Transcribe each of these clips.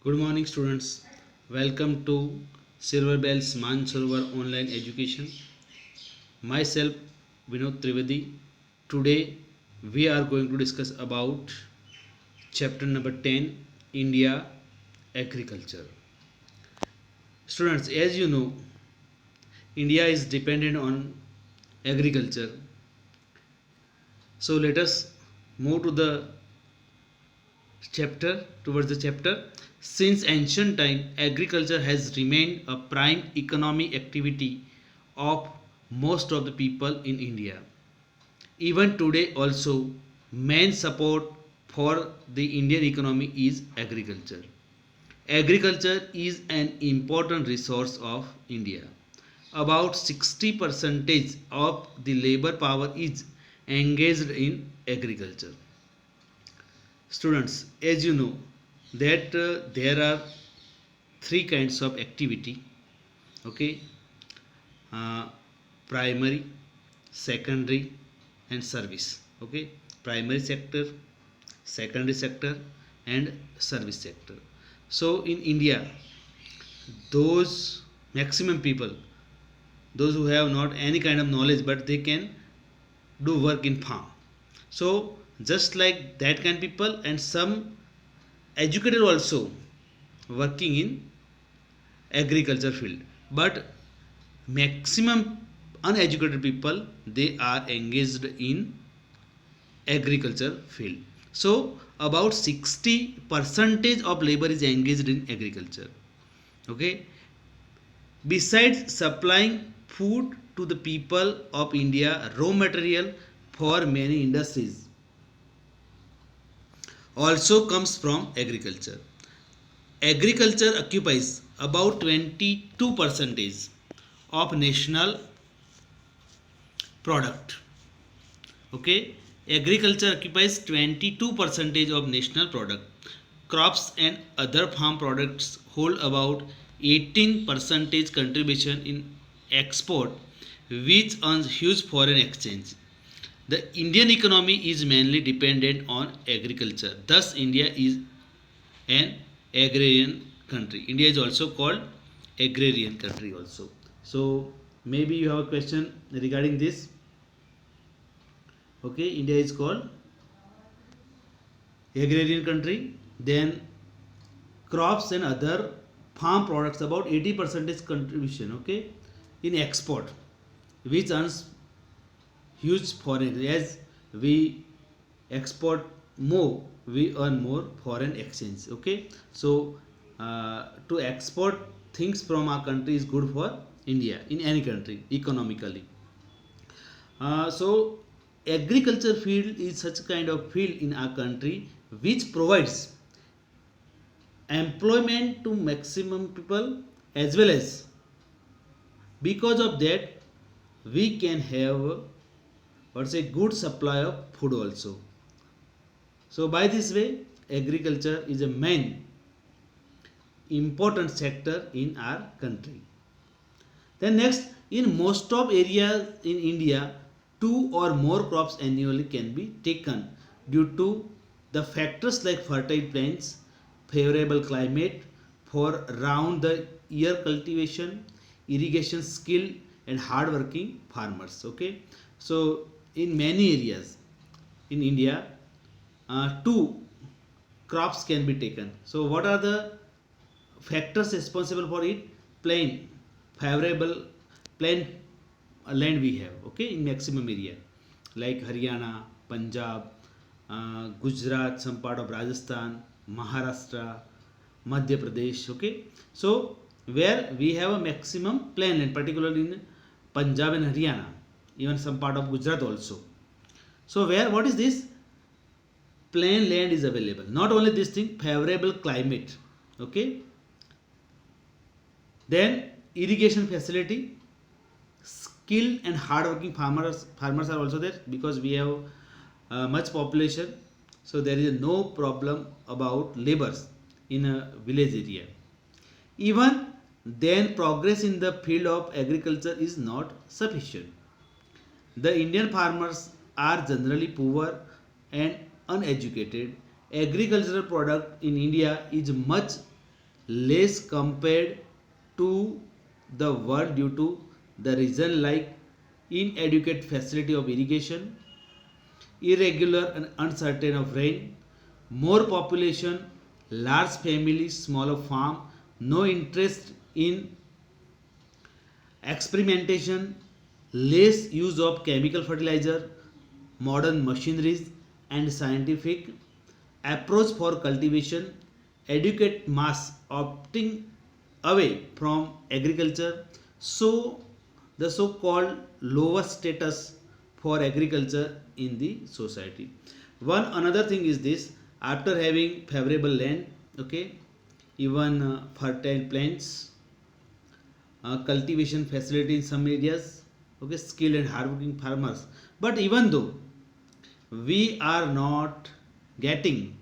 Good morning, students. Welcome to Silver Bells Mansarovar Online Education. Myself, Vinod Trivedi. Today, we are going to discuss about chapter number 10, India Agriculture. Students, as you know, India is dependent on agriculture. So let us move to the chapter towards the chapter. Since ancient time, agriculture has remained a prime economic activity of most of the people in India. Even today also, main support for the Indian economy is agriculture. Agriculture is an important resource of India. About 60 percentage of the labor power is engaged in agriculture. Students, as you know that there are three kinds of activity. Okay, uh, primary, secondary, and service. Okay, primary sector, secondary sector, and service sector. So in India, those maximum people, those who have not any kind of knowledge but they can do work in farm. So just like that kind of people and some educated also working in agriculture field, but maximum uneducated people they are engaged in agriculture field. So about 60 percentage of labor is engaged in agriculture. Okay, besides supplying food to the people of India, raw material for many industries also comes from agriculture. Agriculture occupies about 22 percentage of national product. Okay, agriculture occupies 22 percentage of national product. Crops and other farm products hold about 18 percentage contribution in export, which earns huge foreign exchange. The Indian economy is mainly dependent on agriculture. Thus, India is an agrarian country. India is also called agrarian country also. So maybe you have a question regarding this. Okay, India is called agrarian country. Then crops and other farm products about 80% is contribution. Okay, in export, which earns huge foreign. As we export more, we earn more foreign exchange. Okay, so to export things from our country is good for India in any country economically. So agriculture field is such a kind of field in our country which provides employment to maximum people, as well as because of that we can have what's a good supply of food also. So by this way, agriculture is a main important sector in our country. Then next, in most of areas in India, two or more crops annually can be taken due to the factors like fertile plains, favorable climate for round the year cultivation, irrigation skill, and hardworking farmers. Okay, so in many areas in India, two crops can be taken. So what are the factors responsible for it? Plain, favorable plain land we have. Okay, in maximum area like Haryana, Punjab, Gujarat, some part of Rajasthan, Maharashtra, Madhya Pradesh. Okay, so where we have a maximum plain land, particularly in Punjab and Haryana, even some part of Gujarat also. So where what is this? Plain land is available. Not only this thing, favorable climate. Okay, then irrigation facility, skilled and hardworking farmers are also there because we have much population. So there is no problem about labors in a village area. Even then, progress in the field of agriculture is not sufficient. The Indian farmers are generally poor and uneducated. Agricultural product in India is much less compared to the world due to the reason like inadequate facility of irrigation, irregular and uncertain of rain, more population, large families, smaller farm, no interest in experimentation, less use of chemical fertilizer, modern machineries and scientific approach for cultivation, educate mass opting away from agriculture, so the so-called lower status for agriculture in the society. One another thing is this: after having favorable land, okay, even fertile plants, cultivation facility in some areas, okay, skilled and hardworking farmers, but even though we are not getting,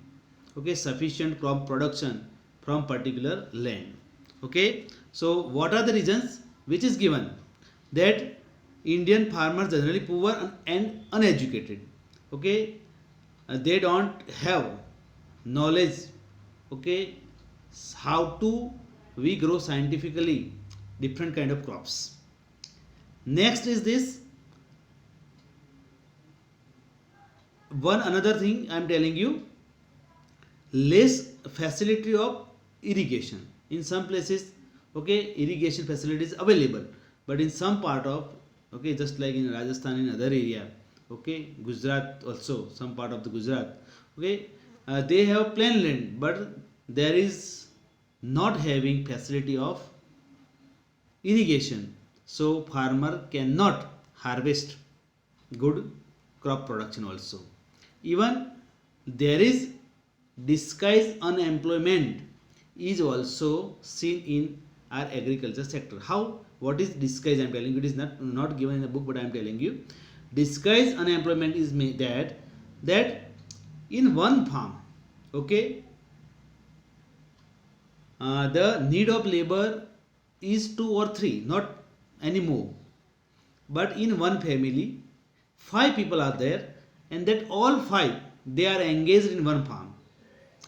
okay, sufficient crop production from particular land, okay, so what are the reasons which is given? That Indian farmers generally poor and uneducated, okay, they don't have knowledge, okay, how to we grow scientifically different kind of crops. Next is this one another thing I am telling you: less facility of irrigation. In some places, okay, irrigation facilities available, but in some part of, okay, just like in Rajasthan, in other area, okay, Gujarat also, some part of the Gujarat, okay, they have plain land, but there is not having facility of irrigation, so farmer cannot harvest good crop production also. Even there is disguised unemployment is also seen in our agriculture sector. How? What is disguised? I am telling you, it is not given in the book, but I am telling you, disguised unemployment is that in one farm, okay, the need of labor is 2 or 3, not anymore, but in one family 5 people are there, and that all 5 they are engaged in one farm.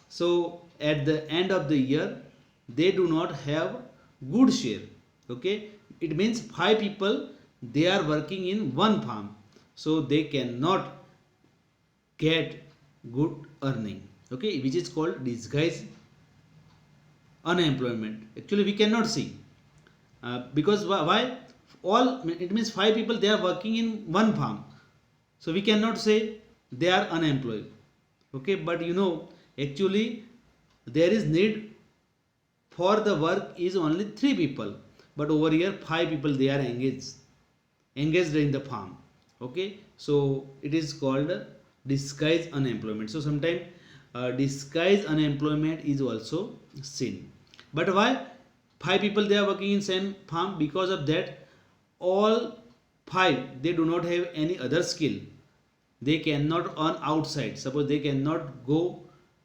So at the end of the year they do not have good share, okay, it means 5 people they are working in one farm, so they cannot get good earning, okay, which is called disguised unemployment. Actually we cannot see, because why? All, it means 5 people they are working in one farm, so we cannot say they are unemployed, okay, but you know, actually there is need for the work is only 3 people, but over here 5 people they are engaged in the farm, okay, so it is called disguised unemployment. So sometimes disguised unemployment is also seen, but why 5 people they are working in same farm? Because of that all 5 they do not have any other skill, they cannot earn outside, suppose they cannot go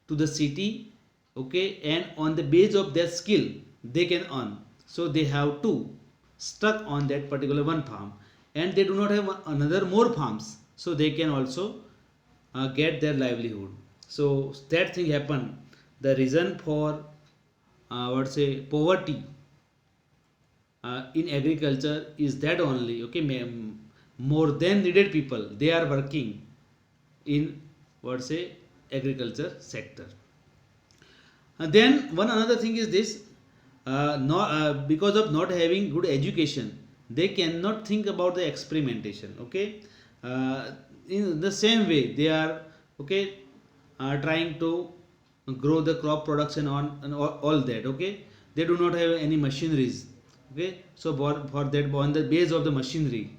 to the city, okay, and on the base of their skill they can earn, so they have to stuck on that particular one farm, and they do not have another more farms, so they can also get their livelihood. So that thing happen. The reason for what say poverty in agriculture is that only, okay, more than needed people they are working in what say agriculture sector. And then one another thing is this: because of not having good education, they cannot think about the experimentation. Okay, in the same way they are, okay, trying to grow the crop production on and all that. Okay, they do not have any machineries. Okay, so for that, on the base of the machinery,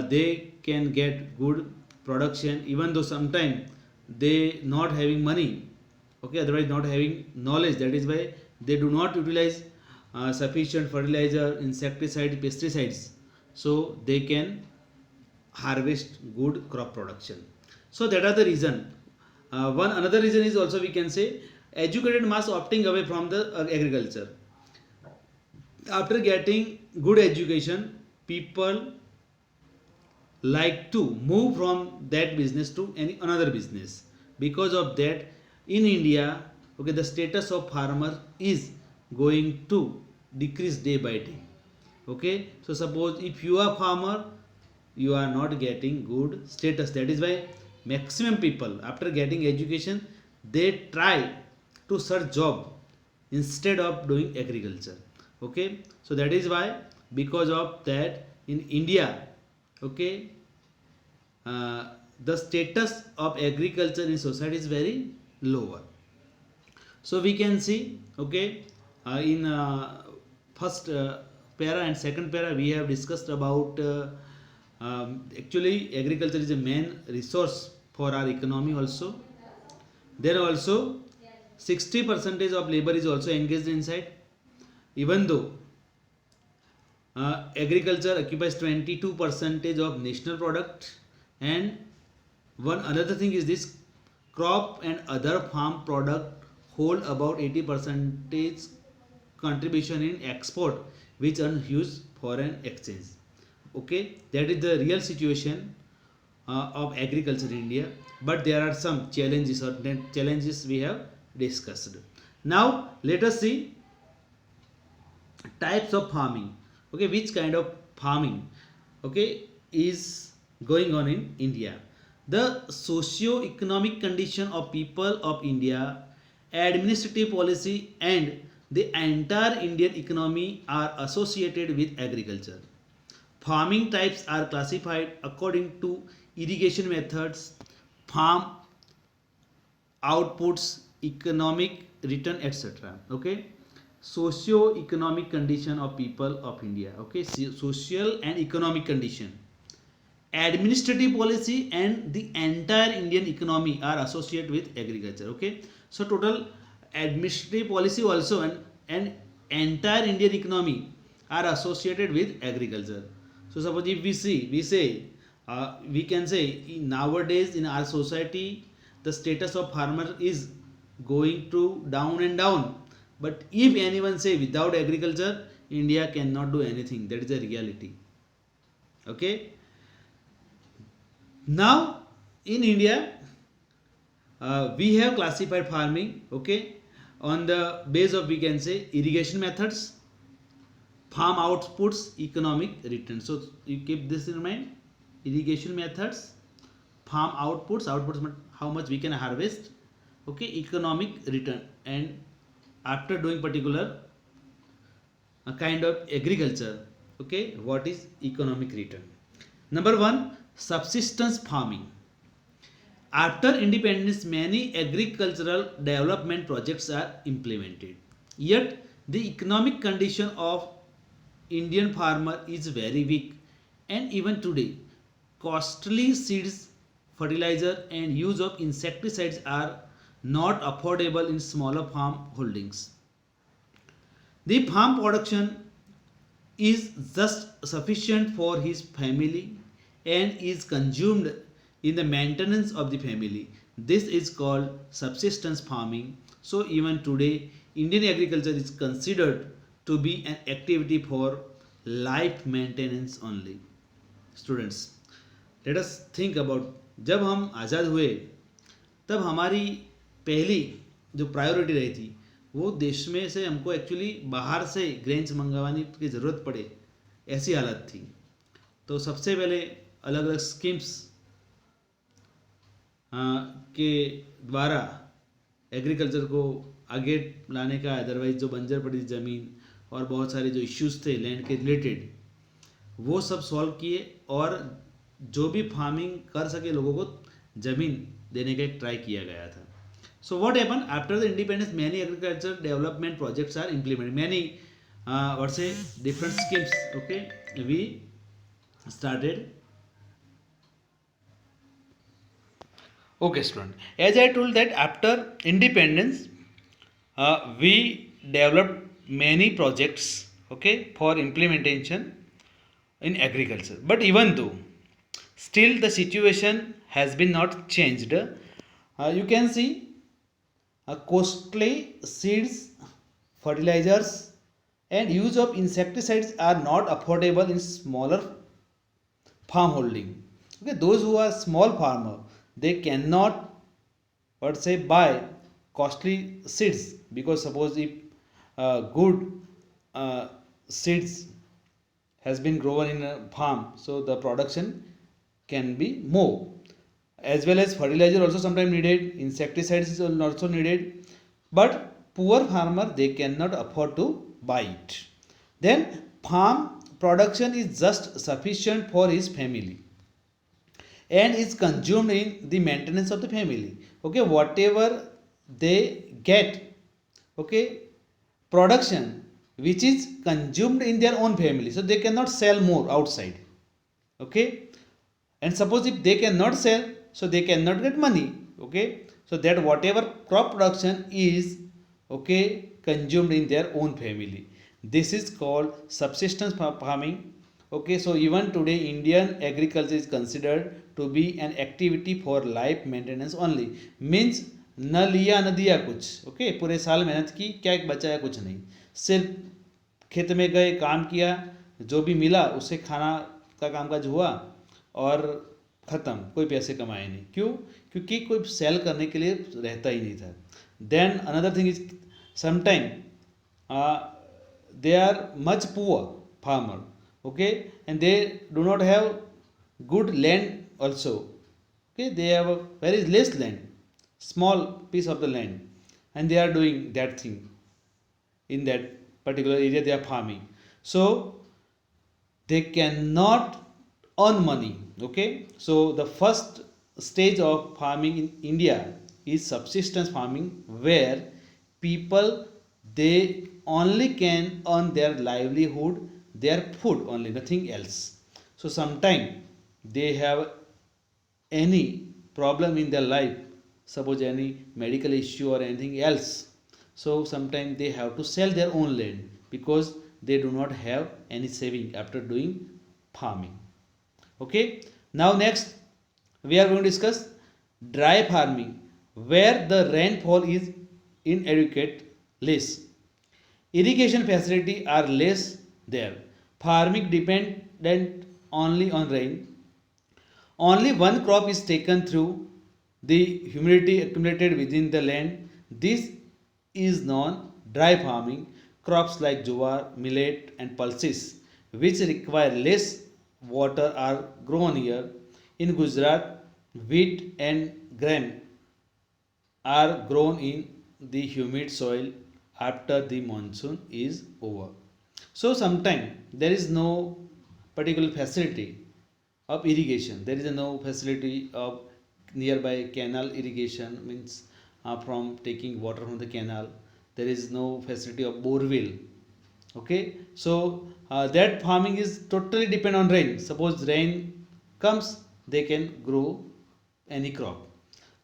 they can get good production, even though sometime they not having money, okay, otherwise not having knowledge. That is why they do not utilize sufficient fertilizer, insecticide, pesticides, so they can harvest good crop production. So that are the reason. One another reason is also, we can say, educated mass opting away from the agriculture. After getting good education, people like to move from that business to any another business. Because of that, in India okay, the status of farmer is going to decrease day by day. Okay, so suppose if you are farmer, you are not getting good status. That is why maximum people after getting education, they try to search job instead of doing agriculture. Okay, so that is why, because of that, in India, okay, uh, the status of agriculture in society is very lower. So we can see, okay, in first para and second para we have discussed about actually agriculture is a main resource for our economy also. There also 60 percentage of labor is also engaged inside, even though agriculture occupies 22 percentage of national product. And one another thing is this, crop and other farm product hold about 80 percentage contribution in export, which earn huge foreign exchange. Okay, that is the real situation of agriculture in India. But there are some challenges, or challenges we have discussed. Now let us see types of farming. Okay, which kind of farming, okay, is going on in India. The socio-economic condition of people of India, administrative policy, and the entire Indian economy are associated with agriculture. Farming types are classified according to irrigation methods, farm outputs, economic return, etc. Okay, socio-economic condition of people of India. Okay, social and economic condition, administrative policy, and the entire Indian economy are associated with agriculture. Okay, so total administrative policy also and entire Indian economy are associated with agriculture. So suppose if we say we can say nowadays in our society the status of farmer is going to down and down. But if anyone say without agriculture India cannot do anything, that is a reality. Okay, now in India we have classified farming, okay, on the base of, we can say, irrigation methods, farm outputs, economic return. So you keep this in mind: irrigation methods, farm outputs mean how much we can harvest, okay, economic return, and after doing particular a kind of agriculture, okay, what is economic return? Number one, subsistence farming. After independence, many agricultural development projects are implemented. Yet, the economic condition of Indian farmer is very weak, and even today, costly seeds, fertilizer, and use of insecticides are not affordable in smaller farm holdings. The farm production is just sufficient for his family and is consumed in the maintenance of the family. This is called subsistence farming. So even today Indian agriculture is considered to be an activity for life maintenance only. Students, let us think about, जब हम आज़ाद हुए तब हमारी पहली जो priority रही थी वो देश में से हमको एक्चुअली बाहर से ग्रेन्स मंगवाने की ज़रूरत पड़े, ऐसी हालत थी। तो सबसे पहले अलग अलग स्कीम्स के द्वारा एग्रीकल्चर को आगे लाने का, अदरवाइज जो बंजर पड़ी ज़मीन और बहुत सारे जो इश्यूज थे लैंड के रिलेटेड, वो सब सॉल्व किए और जो भी फार्मिंग कर सके लोगों को ज़मीन देने का एक ट्राई किया गया था। So what happen after the independence, many agriculture development projects are implemented, many what say different schemes, okay, we started. Okay, student. As I told that after independence, we developed many projects, okay, for implementation in agriculture. But even though, still the situation has been not changed. You can see costly seeds, fertilizers, and use of insecticides are not affordable in smaller farm holding. Okay, those who are small farmer, they cannot, what say, buy costly seeds, because suppose if good seeds has been grown in a farm, so the production can be more. As well as fertilizer also sometimes needed, insecticides is also needed, but poor farmer they cannot afford to buy it. Then farm production is just sufficient for his family and is consumed in the maintenance of the family. Okay, whatever they get, okay, production which is consumed in their own family, so they cannot sell more outside. Okay, and suppose if they cannot sell, so they cannot get money. Okay, so that whatever crop production is, okay, consumed in their own family, this is called subsistence farming. Okay, so even today Indian agriculture is considered to be an activity for life maintenance only, means न लिया न दिया कुछ. Okay, पूरे साल मेहनत की, क्या बचाया, कुछ नहीं, सिर्फ खेत में गए, काम किया, जो भी मिला उससे खाना का कामकाज हुआ और ख़त्म, कोई पैसे कमाए नहीं. क्यों? क्योंकि कोई सेल करने के लिए रहता ही नहीं था. Then another thing is sometime they are much poor farmer, okay, and they do not have good land also. Okay, they have a very less land, small piece of the land, and they are doing that thing in that particular area they are farming, so they cannot earn money. Okay, so the first stage of farming in India is subsistence farming, where people they only can earn their livelihood, their food only, nothing else. So sometime they have any problem in their life, suppose any medical issue or anything else, so sometimes they have to sell their own land because they do not have any saving after doing farming. Okay, now next we are going to discuss dry farming, where the rainfall is inadequate, less, irrigation facility are less there, farming dependent only on rain, only one crop is taken through the humidity accumulated within the land. This is known dry farming. Crops like jowar, millet and pulses, which require less water, are grown here. In Gujarat, wheat and gram are grown in the humid soil after the monsoon is over. So sometimes there is no particular facility of irrigation, there is no facility of nearby canal irrigation, means from taking water from the canal, there is no facility of borewell. Okay, so that farming is totally depend on rain. Suppose rain comes, they can grow any crop.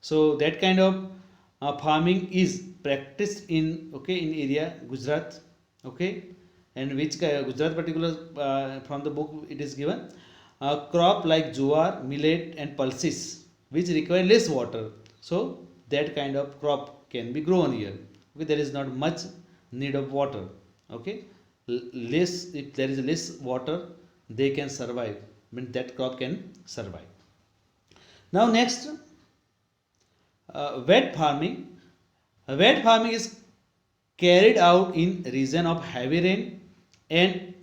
So that kind of farming is practiced in, okay, in area Gujarat. Okay, and which Gujarat particular from the book it is given, crop like jowar, millet and pulses, which require less water, so that kind of crop can be grown here. Okay, there is not much need of water. Okay, less, if there is less water they can survive, I mean that crop can survive. Now next, wet farming. Wet farming is carried out in region of heavy rain and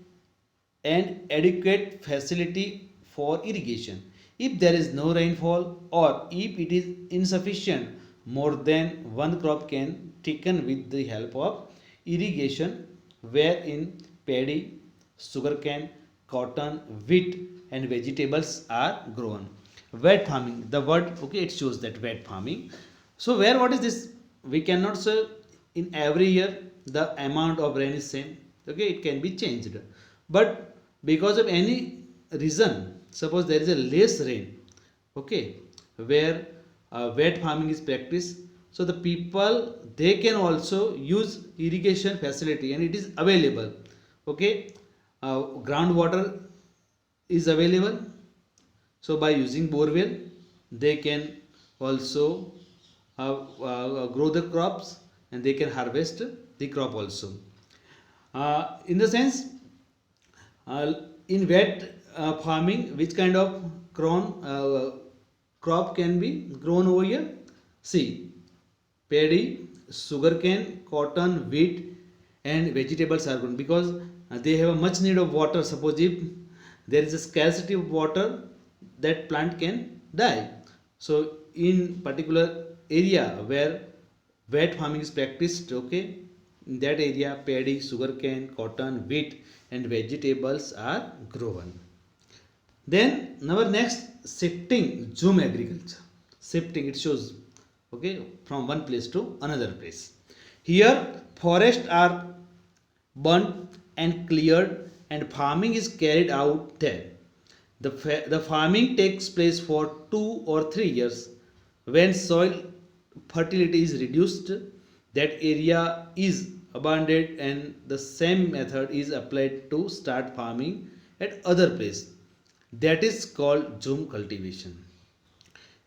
adequate facility for irrigation. If there is no rainfall or if it is insufficient, more than one crop can taken with the help of irrigation, wherein paddy, sugarcane, cotton, wheat and vegetables are grown. Wet farming, the word, okay, it shows that wet farming. So where, what is this? We cannot say in every year the amount of rain is same. Okay, it can be changed, but because of any reason, suppose there is a less rain, okay, where wet farming is practiced, so the people they can also use irrigation facility and it is available. Okay, groundwater is available, so by using borewell they can also grow the crops and they can harvest the crop also. In the sense, in wet farming, which kind of crop can be grown over here? See, paddy, sugarcane, cotton, wheat, and vegetables are grown because they have a much need of water. Suppose if there is a scarcity of water, that plant can die. So in particular area where wet farming is practiced, okay, in that area paddy, sugarcane, cotton, wheat, and vegetables are grown. Then our next, shifting zoom agriculture. Shifting, it shows, okay, from one place to another place. Here forests are burnt and cleared and farming is carried out there. The farming takes place for 2 or 3 years. When soil fertility is reduced, that area is abandoned and the same method is applied to start farming at other place. That is called zoom cultivation.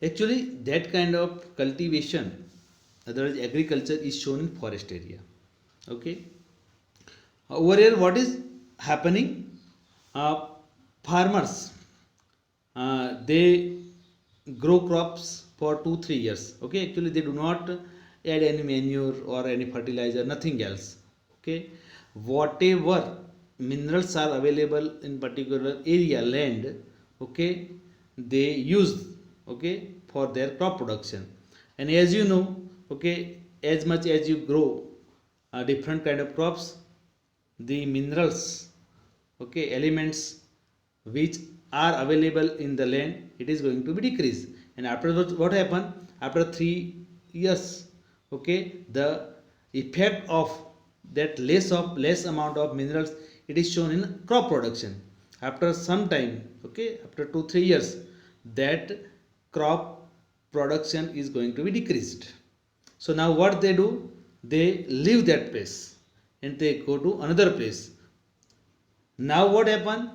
Actually, that kind of cultivation, otherwise agriculture, is shown in forest area. Okay. Over here, what is happening? Farmers, they grow crops for 2 3 years. Okay, actually they do not add any manure or any fertilizer, nothing else. Okay, whatever minerals are available in particular area land, okay, they use, okay, for their crop production. And as you know, okay, as much as you grow different kind of crops, the minerals, okay, elements which are available in the land, it is going to be decreased. And after what happen, after 3 years, okay, the effect of that less amount of minerals, it is shown in crop production. After some time, okay, after 2 3 years, that crop production is going to be decreased. So now what they do, they leave that place and they go to another place. Now what happen,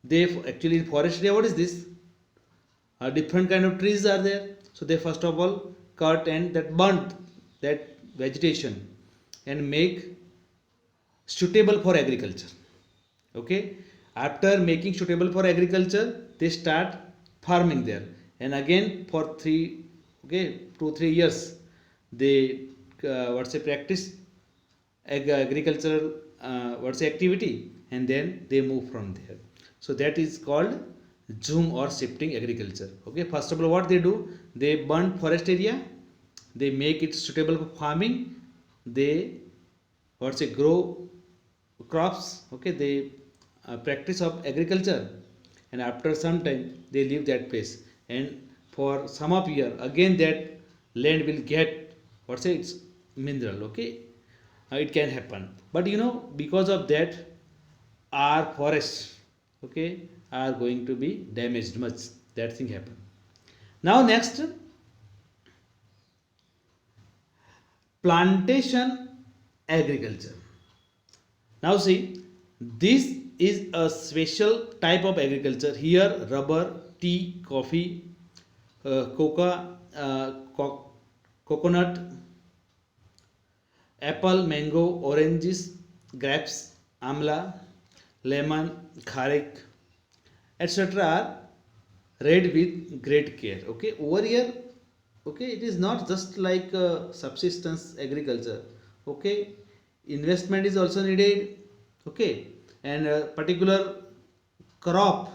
they actually in forest area, what is this, different kind of trees are there. So they first of all cut and that burnt that vegetation and make suitable for agriculture. Okay, after making suitable for agriculture, they start farming there. And again for 2 3 years, they what's a practice agricultural what's a activity, and then they move from there. So that is called zoom or shifting agriculture. Okay, first of all what they do, they burn forest area, they make it suitable for farming, they what's a grow crops, okay, they practice of agriculture, and after some time they leave that place, and for some of year again that land will get what's its mineral. Okay, it can happen, but you know, because of that our forests, okay, are going to be damaged much. That thing happen. Now next, plantation agriculture. Now see, this is a special type of agriculture. Here rubber, tea, coffee, coconut, apple, mango, oranges, grapes, amla, lemon, kharik, etc. are read with great care. Okay, over here, okay, it is not just like subsistence agriculture. Okay, investment is also needed. Okay, and a particular crop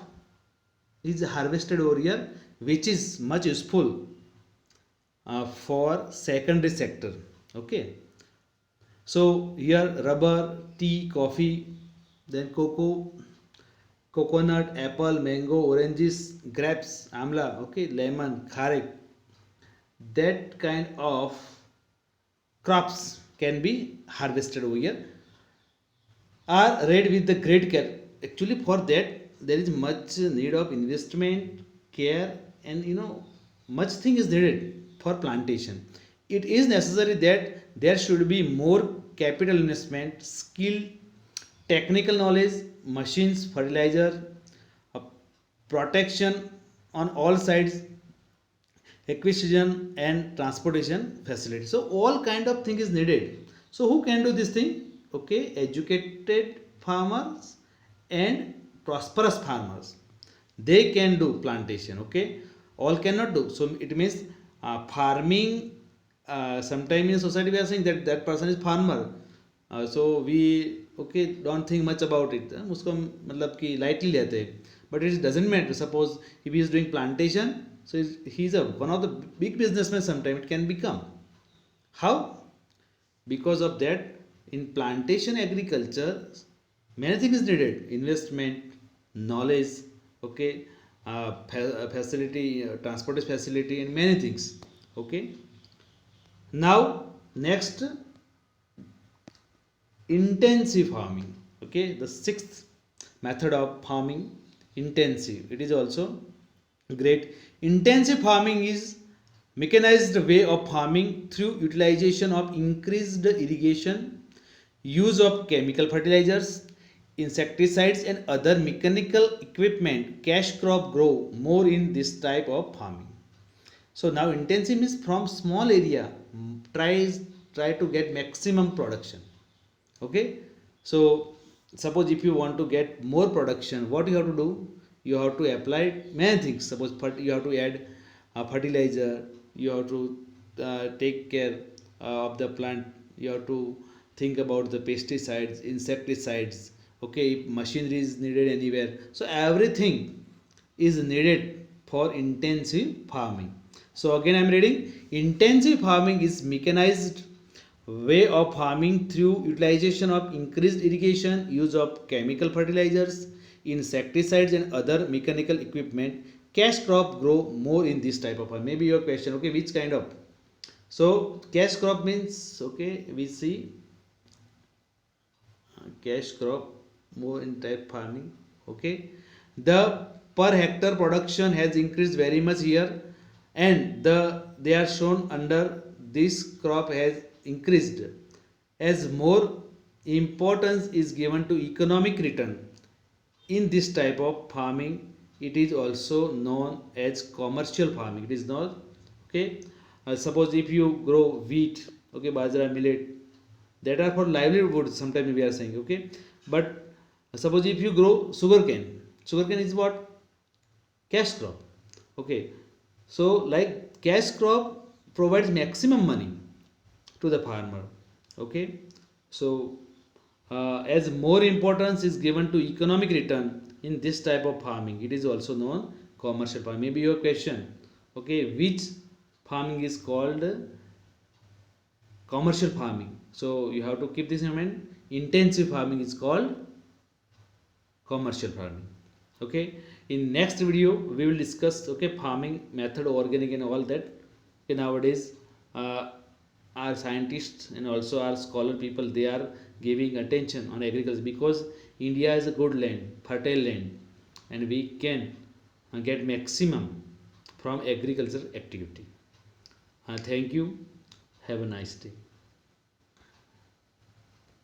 is harvested over here, which is much useful for secondary sector. Okay, so here rubber, tea, coffee, then cocoa, coconut, apple, mango, oranges, grapes, amla, okay, lemon, kharik, that kind of crops can be harvested over here, are read with the great care. Actually for that there is much need of investment, care, and you know, much thing is needed for plantation. It is necessary that there should be more capital investment, skill, technical knowledge, machines, fertilizer, uh, protection on all sides, acquisition and transportation facility. So all kind of thing is needed. So who can do this thing? Okay, educated farmers and prosperous farmers, they can do plantation. Okay, all cannot do. So it means farming sometime in society we are saying that that person is farmer, so we okay don't think much about it, उसको मतलब कि lightly लेते हैं, but it doesn't matter. Suppose if he is doing plantation, so he is a one of the big businessmen. Sometime it can become. How? Because of that, in plantation agriculture many things is needed: investment, knowledge, okay, facility, transport facility, and many things. Okay, now next, intensive farming. Okay, the sixth method of farming, intensive. It is also great. Intensive farming is mechanized way of farming through utilization of increased irrigation, use of chemical fertilizers, insecticides, and other mechanical equipment. Cash crop grow more in this type of farming. So now intensive is from small area, try to get maximum production. Okay, so suppose if you want to get more production, what you have to do? You have to apply many things. Suppose you have to add fertilizer, you have to take care of the plant, you have to think about the pesticides, insecticides. Okay, if machinery is needed anywhere, so everything is needed for intensive farming. So again I am reading: intensive farming is mechanized way of farming through utilization of increased irrigation, use of chemical fertilizers, insecticides, and other mechanical equipment. Cash crop grow more in this type of farm. Maybe your question, okay, which kind of? So cash crop means, okay, we see cash crop more in type farming. Okay, the per hectare production has increased very much here, and they are shown under this crop has increased as more importance is given to economic return. In this type of farming, it is also known as commercial farming. It is not, okay. Suppose if you grow wheat, okay, bajra, millet, that are for livelihood. Sometimes we are saying, okay, but suppose if you grow sugarcane is what? Cash crop. Okay, so like cash crop provides maximum money to the farmer. Okay, so as more importance is given to economic return in this type of farming, it is also known commercial farming. Maybe your question, okay, which farming is called commercial farming? So you have to keep this in mind. Intensive farming is called commercial farming. Okay, in next video we will discuss, okay, farming method, organic and all that. Okay, nowadays our scientists and also our scholar people, they are giving attention on agriculture, because India is a good land, fertile land, and we can get maximum from agriculture activity. Thank you. Have a nice day.